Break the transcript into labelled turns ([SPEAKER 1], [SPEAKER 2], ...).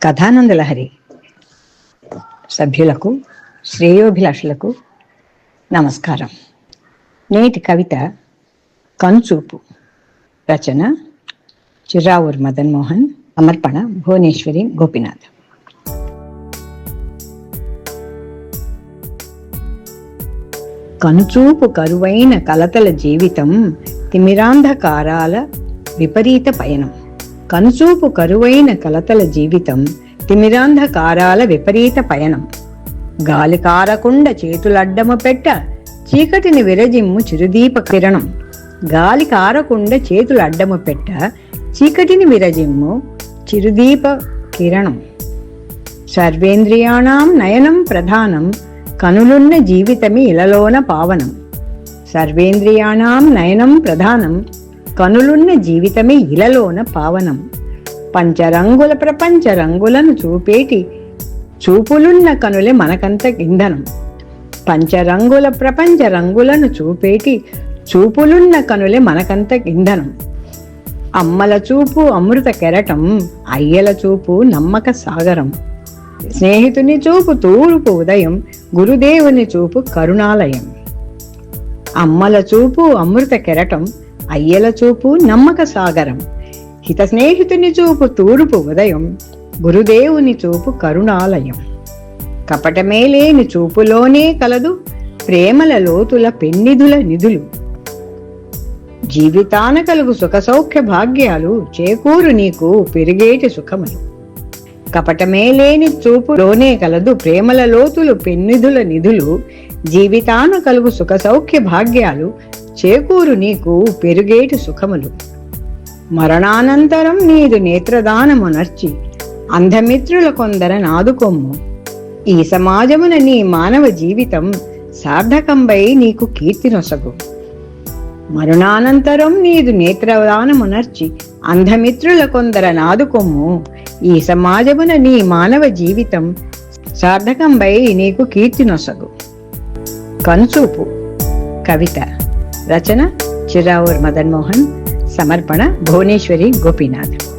[SPEAKER 1] కథానందలహరి సభ్యులకు శ్రేయోభిలాషులకు నమస్కారం. నేటి కవిత కనుచూపు. రచన చిర్రావూరు మదన్ మోహన్. సమర్పణ భువనేశ్వరి గోపినాథ్. కనుచూపు కరువైన కలతల జీవితం, తిమిరాంధకారాల విపరీత పయనం. కనుచూపు కరువైన కలతల జీవితం, తిమిరాంధకారాల విపరీత పయనం. గాలి కారకుండ చేతులడ్డము పెట్ట, చీకటిని విరజిమ్ము చిరుదీప కిరణం. గాలి కారకుండ చేతులడ్డము పెట్ట, చీకటిని విరజిమ్ము చిరుదీప కిరణం. సర్వేంద్రియాణం నయనం ప్రధానం, కనులున్న జీవితమి ఇలలోన పావనం. సర్వేంద్రియాణం నయనం ప్రధానం, కనులున్న జీవితమే ఇలలోన పావనం. పంచరంగుల ప్రపంచ రంగులను చూపేటి చూపులున్న కనులే మనకంత ఇంధనం. పంచరంగుల ప్రపంచ రంగులను చూపేటి చూపులున్న కనులే మనకంత ఇంధనం. అమ్మల చూపు అమృత కెరటం, అయ్యల చూపు నమ్మక సాగరం. స్నేహితుని చూపు తూర్పు ఉదయం, గురుదేవుని చూపు కరుణాలయం. అమ్మల చూపు అమృత కెరటం, అయ్యల చూపు నమ్మక సాగరం. హిత స్నేహితుని చూపు తూర్పు ఉదయం, గురుదేవుని చూపు కరుణాలయం. కపటమే లేని చూపులోనే కలదు ప్రేమల లోతుల పెన్నిధుల నిధులు. జీవితాన కలుగు సుఖ సౌఖ్య భాగ్యాలు, చేకూరు నీకు పెరిగేటి సుఖములు. కపటమే లేని చూపులోనే కలదు ప్రేమల లోతులు పెన్నిధుల నిధులు. జీవితాన కలుగు సుఖ సౌఖ్య భాగ్యాలు, చేకూరు నీకు పెరుగేటి సుఖములు. మరణానంతరం నీదు నేత్రదానమునర్చి, అంధమిత్రుల కొందర నాదుకొమ్ము. ఈ సమాజమున నీ మానవ జీవితం, సార్థకంబై నీకు కీర్తినొసగు. మరణానంతరం నీదు నేత్రదానమునర్చి, అంధమిత్రుల కొందర నాదుకొమ్ము. ఈ సమాజమున నీ మానవ జీవితం, సార్థకంబై నీకు కీర్తినొసగు. కనుచూపు. కవిత. రచన చిర్రావూరు మదన్ మోహన్. సమర్పణ భువనేశ్వరి గోపినాథ్.